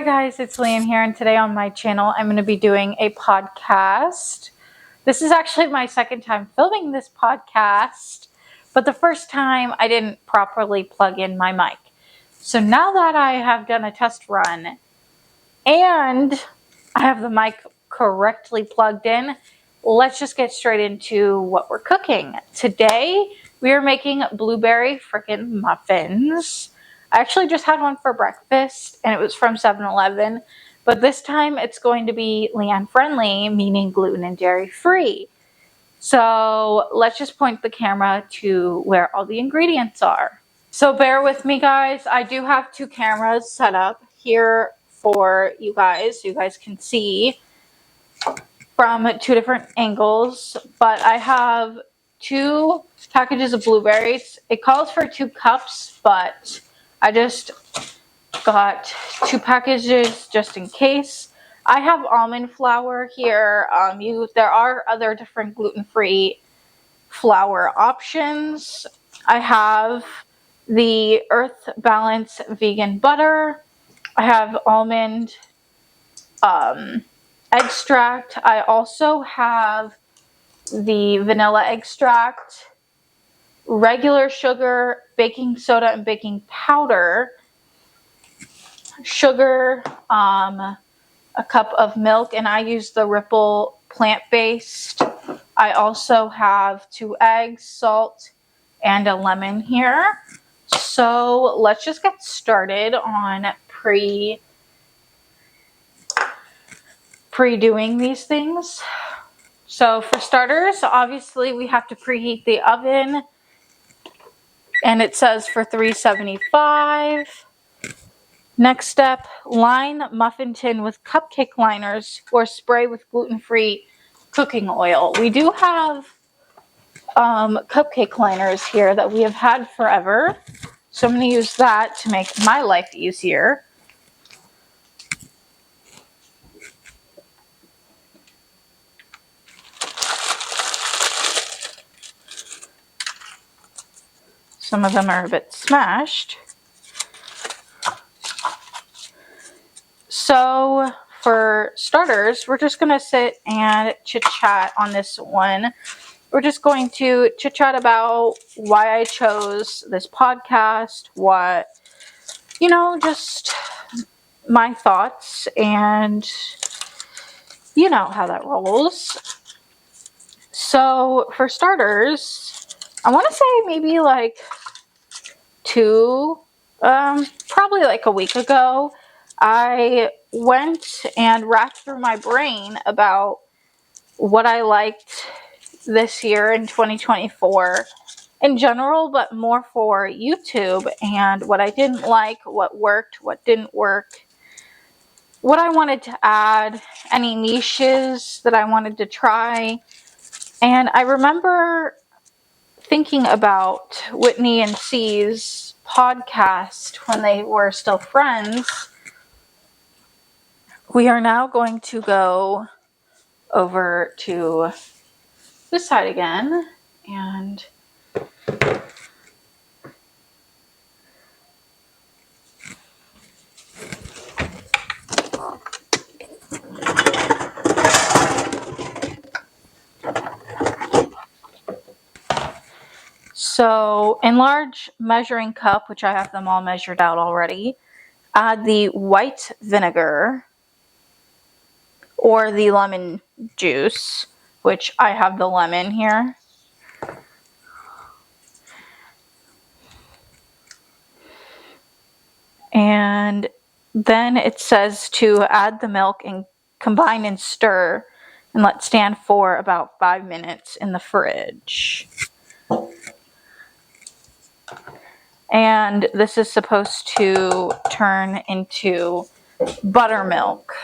Hi guys, it's Leann here, and today on my channel I'm going to be doing a podcast. This is actually my second time filming this podcast, but the first time I didn't properly plug in my mic. So now that I have done a test run and I have the mic correctly plugged in, let's just get straight into what we're cooking. Today we are making blueberry frickin' muffins. I actually just had one for breakfast and it was from 7-Eleven, but this time it's going to be Leann friendly, meaning gluten and dairy free. So let's just point the camera to where all the ingredients are. So bear with me guys, I do have two cameras set up here for you guys so you guys can see from two different angles, but I have 2 packages of blueberries. It calls for 2 cups, but I just got 2 packages just in case. I have almond flour here. There are other different gluten-free flour options. I have the Earth Balance vegan butter. I have almond extract. I also have the vanilla extract, regular sugar, baking soda, and baking powder, sugar, a cup of milk, and I use the Ripple plant-based. I also have 2 eggs, salt, and a lemon here. So let's just get started on pre-doing these things. So for starters, obviously we have to preheat the oven, and it says for 375. Next step, line muffin tin with cupcake liners or spray with gluten-free cooking oil. We do have cupcake liners here that we have had forever, so I'm going to use that to make my life easier. Some of them are a bit smashed. So for starters, we're just going to sit and chit-chat on this one. We're just going to chit-chat about why I chose this podcast, just my thoughts, and you know how that rolls. So for starters, I want to say maybe like probably like a week ago, I went and racked through my brain about what I liked this year in 2024 in general, but more for YouTube, and what I didn't like, what worked, what didn't work, what I wanted to add, any niches that I wanted to try. And I remember thinking about Whitney and C's podcast when they were still friends. We are now going to go over to this side again, and so in large measuring cup, which I have them all measured out already, add the white vinegar or the lemon juice, which I have the lemon here. And then it says to add the milk and combine and stir and let stand for about 5 minutes in the fridge. And this is supposed to turn into buttermilk.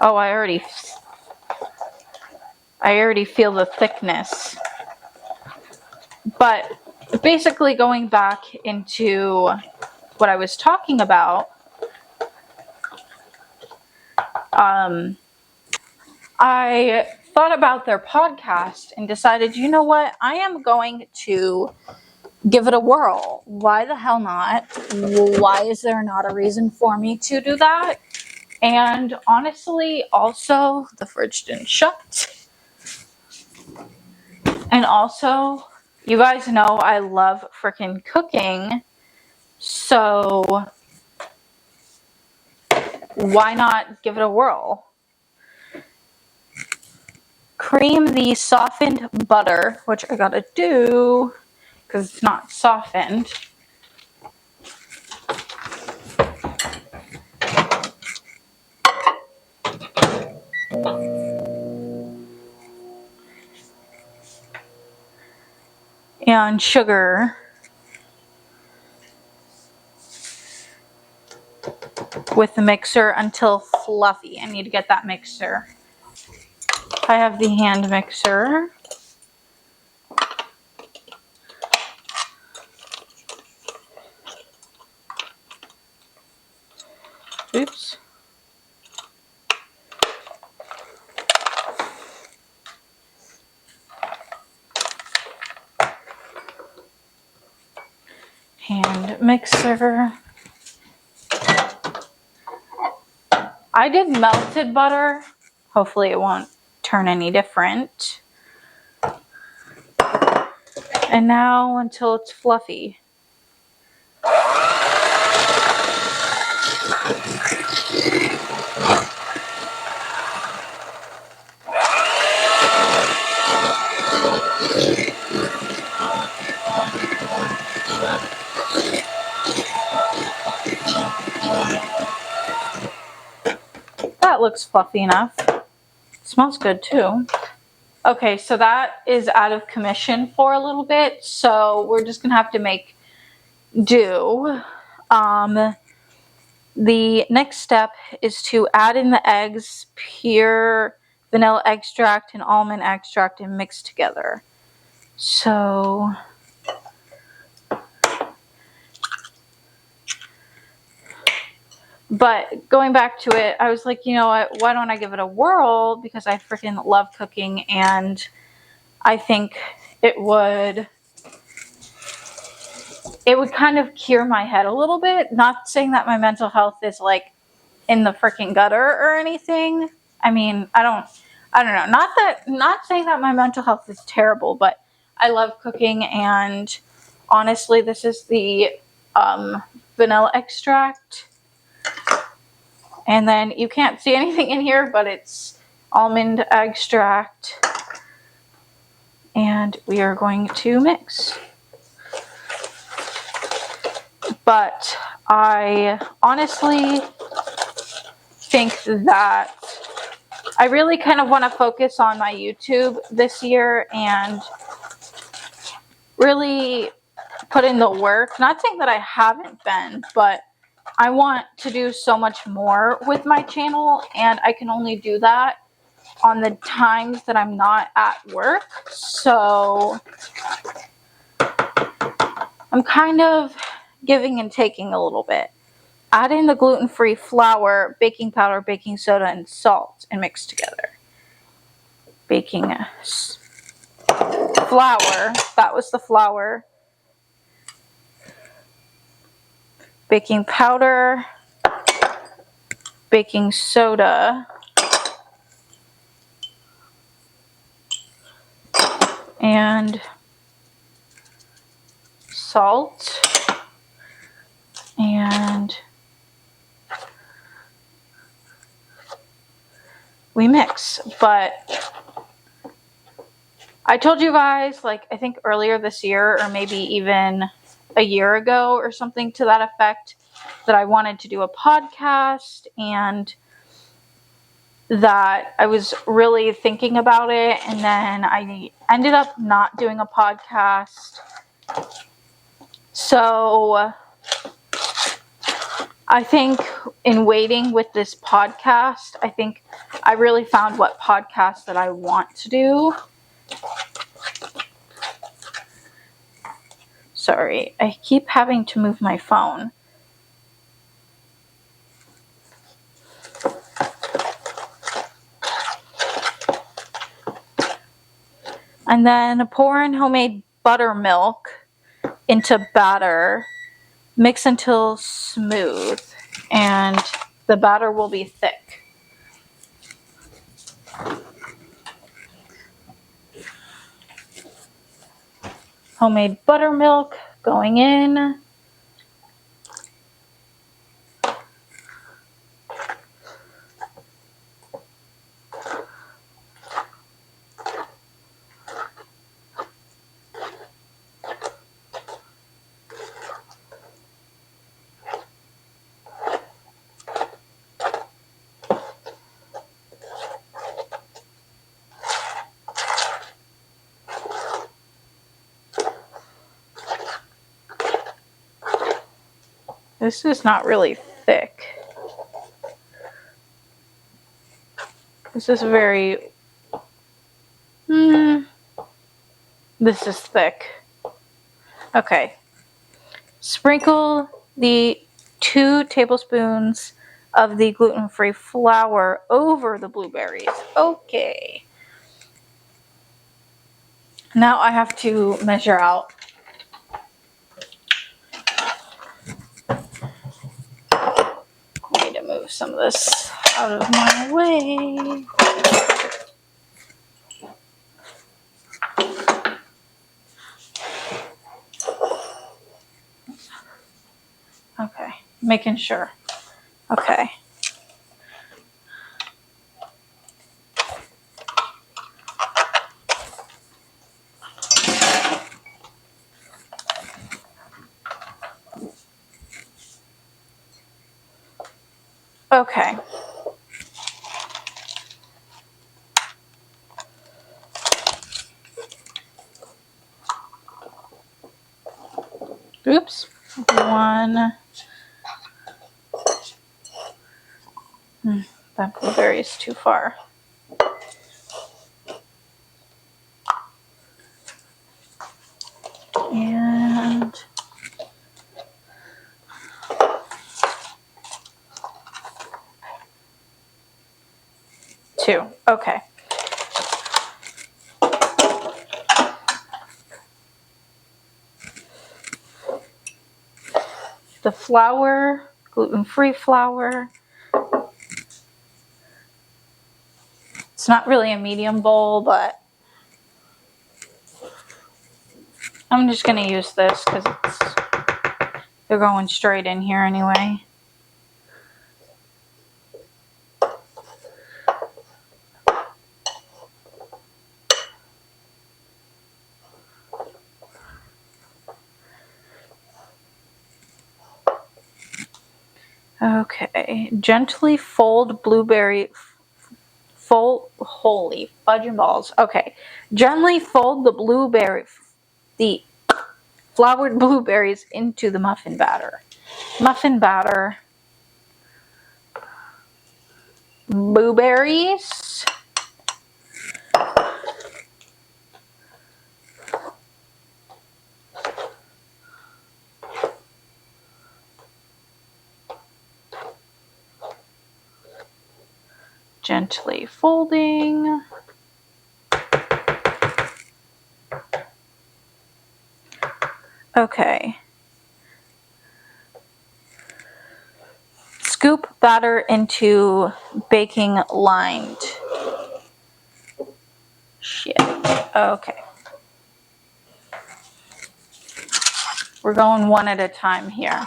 Oh, I already feel the thickness. But basically, going back into what I was talking about, I thought about their podcast and decided, you know what? I am going to give it a whirl. Why the hell not? Why is there not a reason for me to do that? And honestly, also, the fridge didn't shut. And also, you guys know I love freaking cooking. So, why not give it a whirl? Cream the softened butter, which I gotta do because it's not softened. And sugar. With the mixer until fluffy. I need to get that mixer. I have the hand mixer. Oops. Hand mixer. I did melted butter. Hopefully it won't turn any different. And now until it's fluffy. That looks fluffy enough. It smells good too. Okay, so that is out of commission for a little bit, so we're just gonna have to make do. The next step is to add in the eggs, pure vanilla extract and almond extract, and mix together. So but going back to it, I was like, you know what, why don't I give it a whirl, because I freaking love cooking, and I think it would kind of cure my head a little bit. Not saying that my mental health is like in the freaking gutter or anything. I mean, I don't know. Not saying that my mental health is terrible, but I love cooking, and honestly, this is the vanilla extract. And then you can't see anything in here, but it's almond extract. And we are going to mix. But I honestly think that I really kind of want to focus on my YouTube this year and really put in the work. Not saying that I haven't been, but I want to do so much more with my channel, and I can only do that on the times that I'm not at work. So I'm kind of giving and taking a little bit. Add in the gluten-free flour, baking powder, baking soda, and salt, and mix together. Baking flour, that was the flour. Baking powder, baking soda, and salt, and we mix. But I told you guys, like, I think earlier this year, or maybe even a year ago or something to that effect, that I wanted to do a podcast, and that I was really thinking about it, and then I ended up not doing a podcast. So I think in waiting with this podcast, I think I really found what podcast that I want to do. Sorry, I keep having to move my phone. And then pour in homemade buttermilk into batter. Mix until smooth, and the batter will be thick. Homemade buttermilk going in. This is not really thick. This is very... this is thick. Okay. Sprinkle the 2 tablespoons of the gluten-free flour over the blueberries. Okay. Now I have to measure out. I need to move some of this out of my way. Okay, making sure. Okay. Okay. Oops. 1. That blueberry is too far. And 2. Okay. The flour, gluten-free flour. It's not really a medium bowl, but I'm just going to use this because they're going straight in here anyway. Okay, gently fold holy fudging balls. Okay, gently fold the floured blueberries into the muffin batter. Muffin batter, blueberries, gently folding. Okay. Scoop batter into baking lined. Shit. Okay. We're going one at a time here.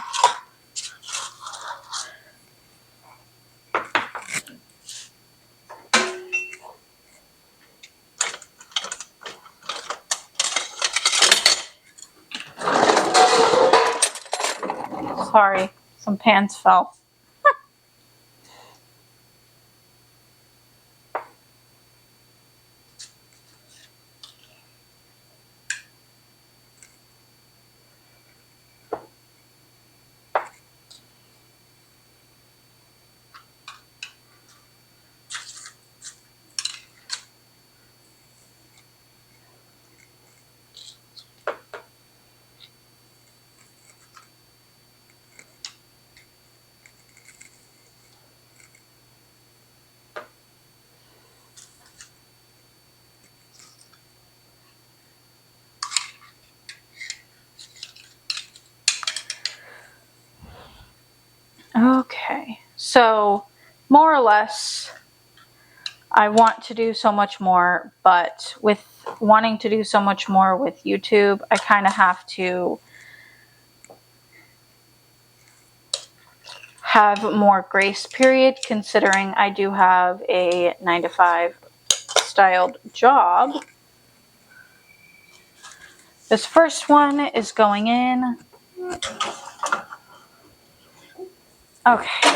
Sorry, some pans fell. Okay, so more or less, I want to do so much more, but with wanting to do so much more with YouTube, I kind of have to have more grace period, considering I do have a 9-to-5 styled job. This first one is going in. Okay.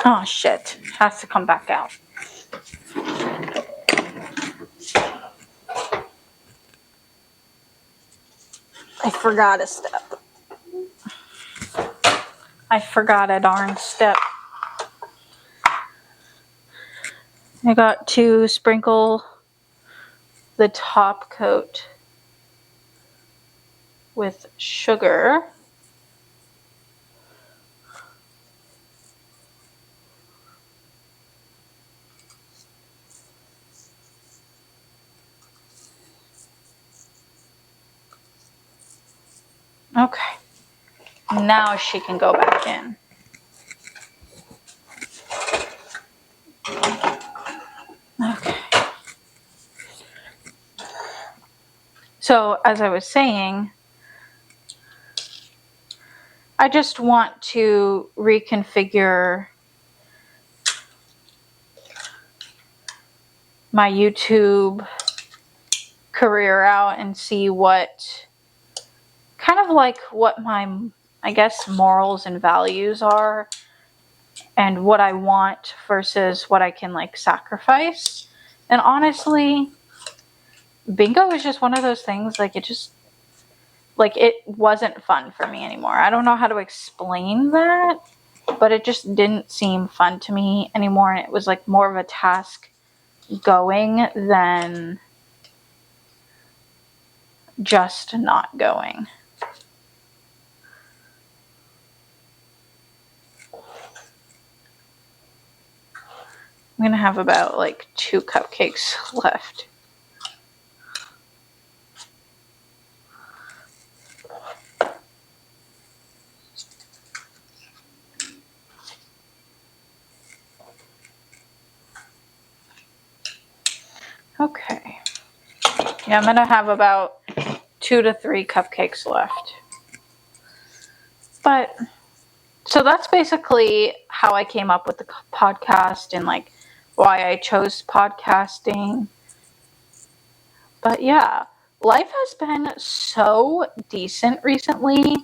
Oh shit, has to come back out. I forgot a step. I forgot a darn step. I got to sprinkle the top coat with sugar. Okay. Now she can go back in. Okay. So, as I was saying, I just want to reconfigure my YouTube career out and see what kind of like what my, I guess, morals and values are and what I want versus what I can like sacrifice. And honestly, bingo is just one of those things, like it wasn't fun for me anymore. I don't know how to explain that, but it just didn't seem fun to me anymore. And it was like more of a task going than just not going. I'm gonna have about like 2 cupcakes left. Okay. Yeah, I'm gonna have about 2 to 3 cupcakes left. But so that's basically how I came up with the podcast and like why I chose podcasting. But yeah, life has been so decent recently.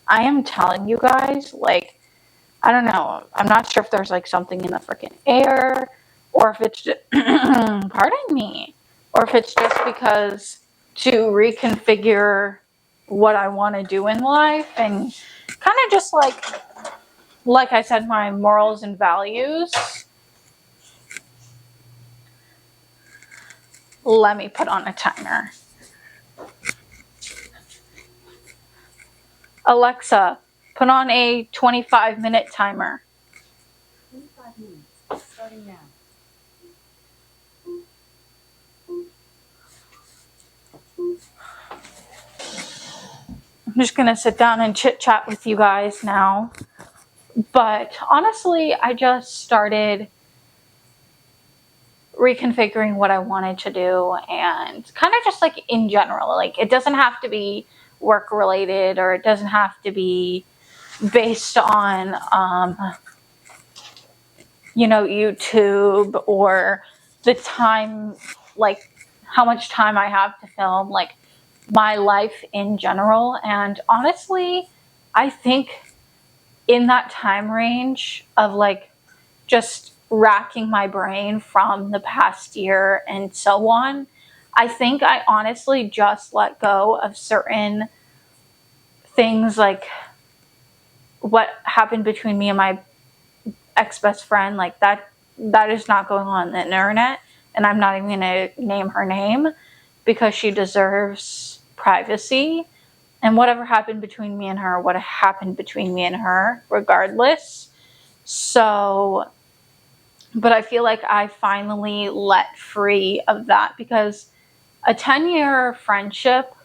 I am telling you guys, like, I don't know. I'm not sure if there's like something in the freaking air or if it's just, pardon me, or if it's just because to reconfigure what I want to do in life and kind of just like I said, my morals and values. Let me put on a timer. Alexa, put on a 25-minute timer. 25 minutes, starting now. I'm just going to sit down and chit chat with you guys now. But honestly, I just started reconfiguring what I wanted to do and kind of just like in general. Like, it doesn't have to be work related or it doesn't have to be based on, YouTube or the time, like how much time I have to film, like my life in general. And honestly, I think in that time range of like just racking my brain from the past year and so on, I think I honestly just let go of certain things, like what happened between me and my ex-best friend. Like that is not going on the internet, and I'm not even going to name her name because she deserves privacy. And whatever happened between me and her, what happened between me and her, regardless. So, but I feel like I finally let free of that because a 10-year friendship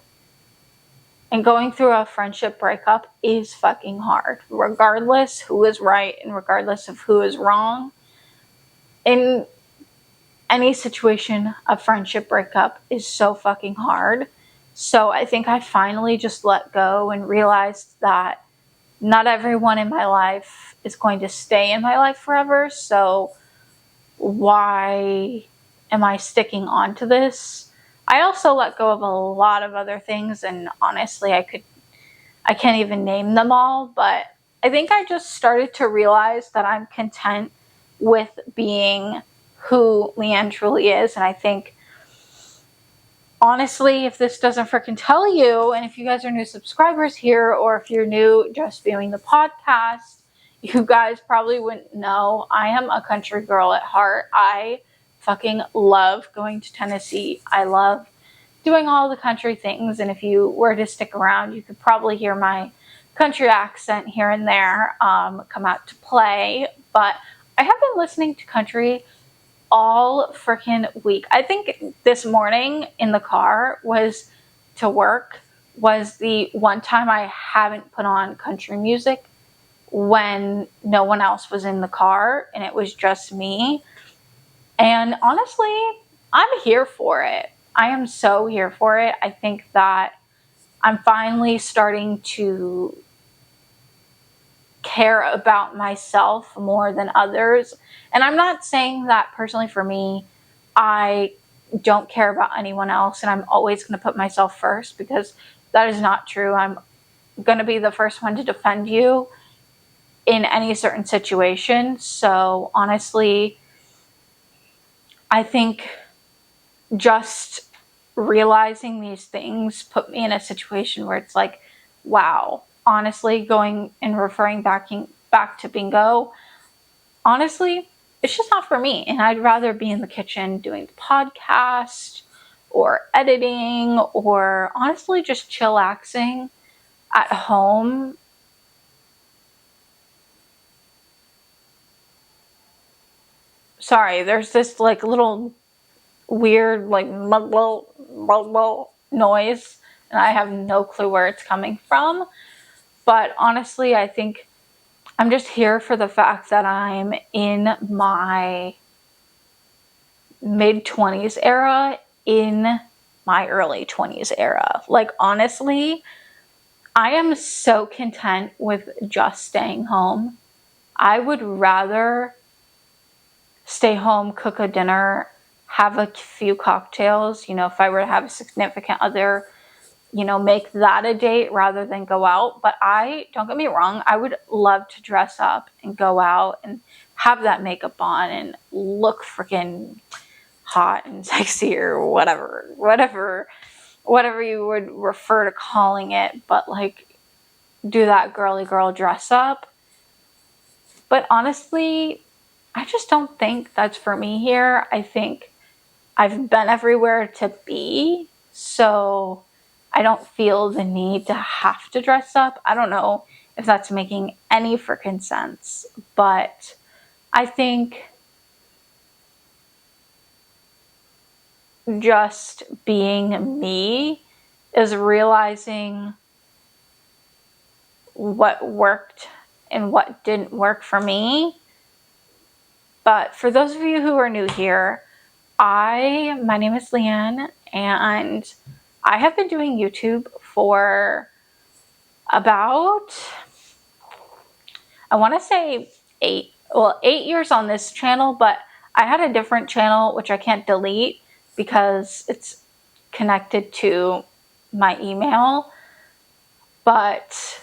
And going through a friendship breakup is fucking hard, regardless who is right and regardless of who is wrong. In any situation, a friendship breakup is so fucking hard. So I think I finally just let go and realized that not everyone in my life is going to stay in my life forever. So why am I sticking on to this? I also let go of a lot of other things, and honestly, I can't even name them all, but I think I just started to realize that I'm content with being who Leann truly is. And I think, honestly, if this doesn't freaking tell you, and if you guys are new subscribers here, or if you're new just viewing the podcast, you guys probably wouldn't know. I am a country girl at heart. I fucking love going to Tennessee. I love doing all the country things, and if you were to stick around, you could probably hear my country accent here and there come out to play. But I have been listening to country all freaking week. I think this morning in the car was to work was the one time I haven't put on country music when no one else was in the car and it was just me. And honestly, I'm here for it. I am so here for it. I think that I'm finally starting to care about myself more than others. And I'm not saying that personally for me, I don't care about anyone else and I'm always going to put myself first, because that is not true. I'm going to be the first one to defend you in any certain situation. So honestly, I think just realizing these things put me in a situation where it's like, wow, honestly, going and referring back to bingo, honestly, it's just not for me. And I'd rather be in the kitchen doing the podcast or editing or honestly just chillaxing at home. Sorry, there's this like little weird like muddle noise and I have no clue where it's coming from. But honestly, I think I'm just here for the fact that I'm in my mid 20s era, in my early 20s era. Like, honestly, I am so content with just staying home. I would rather stay home, cook a dinner, have a few cocktails. If I were to have a significant other, make that a date rather than go out. But don't get me wrong, I would love to dress up and go out and have that makeup on and look freaking hot and sexy or whatever you would refer to calling it. But like, do that girly girl dress up. But honestly, I just don't think that's for me here. I think I've been everywhere to be, so I don't feel the need to have to dress up. I don't know if that's making any freaking sense, but I think just being me is realizing what worked and what didn't work for me. But for those of you who are new here, my name is Leann, and I have been doing YouTube for about, I want to say 8 years on this channel, but I had a different channel which I can't delete because it's connected to my email. But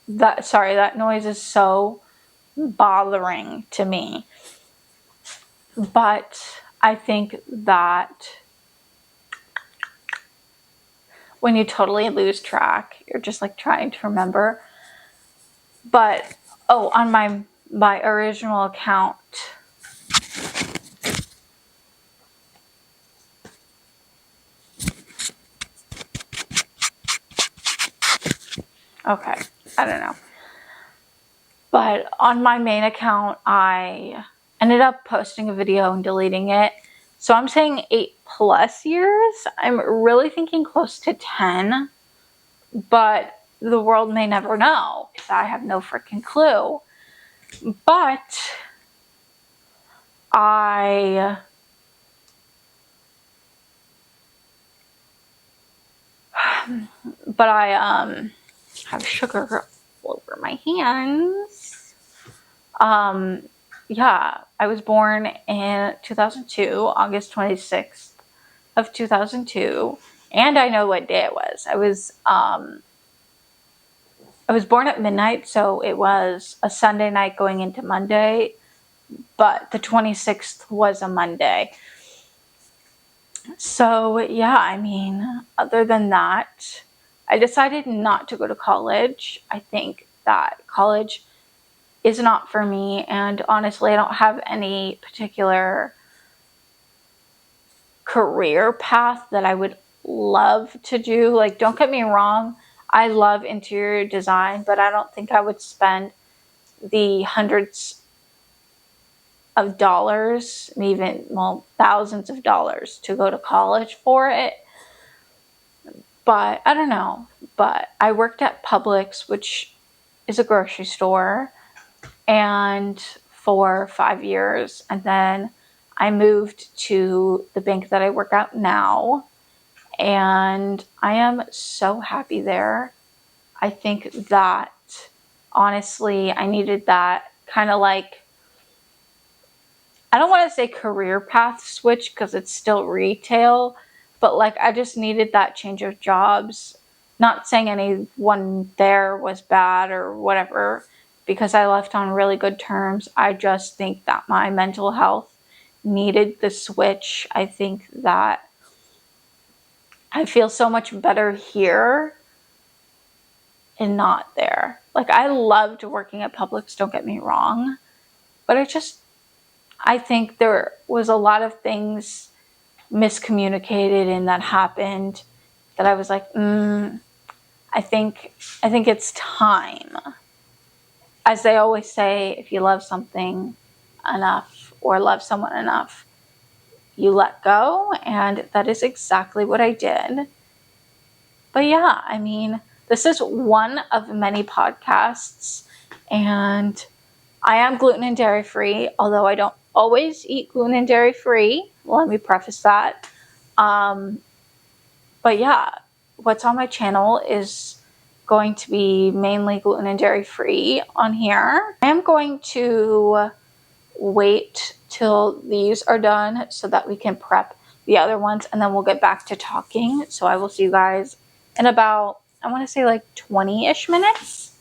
that noise is so bothering to me. But I think that when you totally lose track, you're just like trying to remember. But on my original account, okay, I don't know. But on my main account, I ended up posting a video and deleting it. So I'm saying 8+ years. I'm really thinking close to 10, but the world may never know because I have no freaking clue. But I have sugar all over my hands. Yeah, I was born in 2002, August 26th of 2002, and I know what day it was. I was born at midnight, so it was a Sunday night going into Monday, but the 26th was a Monday. So, yeah, I mean, other than that, I decided not to go to college. I think that college is not for me, and honestly, I don't have any particular career path that I would love to do. Like, don't get me wrong, I love interior design, but I don't think I would spend the hundreds of dollars, even, well, thousands of dollars to go to college for it. But I don't know. But I worked at Publix, which is a grocery store, and for 5 years. And then I moved to the bank that I work at now. And I am so happy there. I think that honestly, I needed that kind of like, I don't want to say career path switch because it's still retail, but like I just needed that change of jobs. Not saying anyone there was bad or whatever, because I left on really good terms. I just think that my mental health needed the switch. I think that I feel so much better here and not there. Like I loved working at Publix, don't get me wrong, but I think there was a lot of things miscommunicated and that happened that I was like, I think it's time. As they always say, if you love something enough or love someone enough, you let go, and that is exactly what I did. But yeah, I mean, this is one of many podcasts, and I am gluten and dairy free, although I don't always eat gluten and dairy free. Let me preface that. But yeah, what's on my channel is going to be mainly gluten and dairy free on here. I am going to wait till these are done so that we can prep the other ones, and then we'll get back to talking. So I will see you guys in about, I want to say like 20-ish minutes.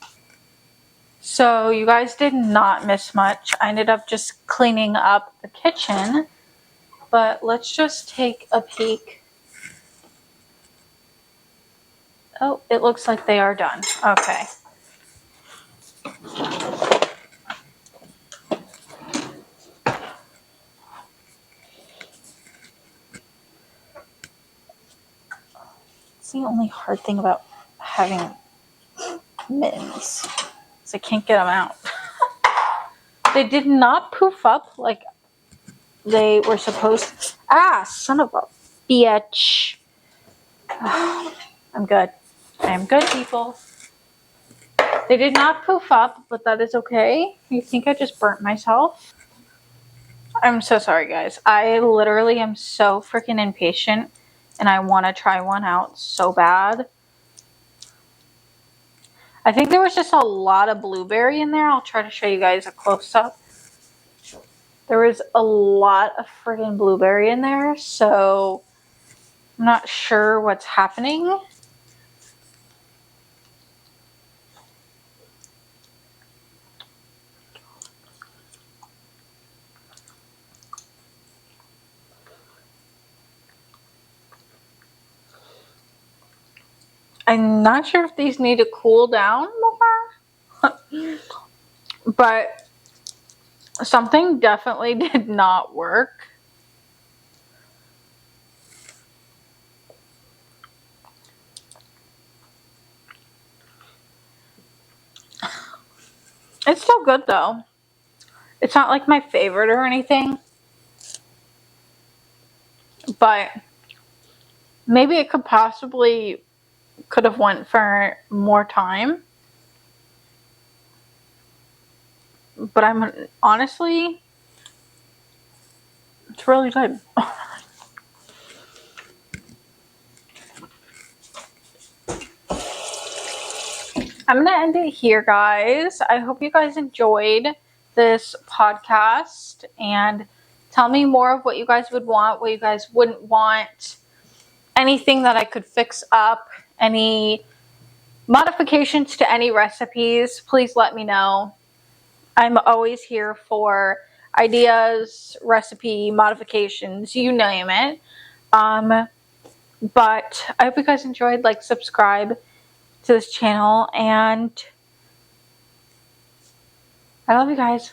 So you guys did not miss much. I ended up just cleaning up the kitchen, but let's just take a peek. Oh, it looks like they are done. Okay. It's the only hard thing about having mittens is I can't get them out. They did not poof up like they were supposed to. Ah, son of a bitch. I'm good. I am good, people. They did not poof up, but that is okay. You think I just burnt myself? I'm so sorry, guys. I literally am so freaking impatient, and I want to try one out so bad. I think there was just a lot of blueberry in there. I'll try to show you guys a close-up. There was a lot of friggin' blueberry in there, so I'm not sure what's happening. I'm not sure if these need to cool down more, but something definitely did not work. It's still good though. It's not like my favorite or anything, but maybe it could have went for more time. But I'm honestly, it's really good. I'm gonna end it here, guys. I hope you guys enjoyed this podcast, and tell me more of what you guys would want, what you guys wouldn't want, anything that I could fix up, any modifications to any recipes. Please let me know. I'm always here for ideas, recipe modifications, you name it. But I hope you guys enjoyed. Like, subscribe to this channel, and I love you guys.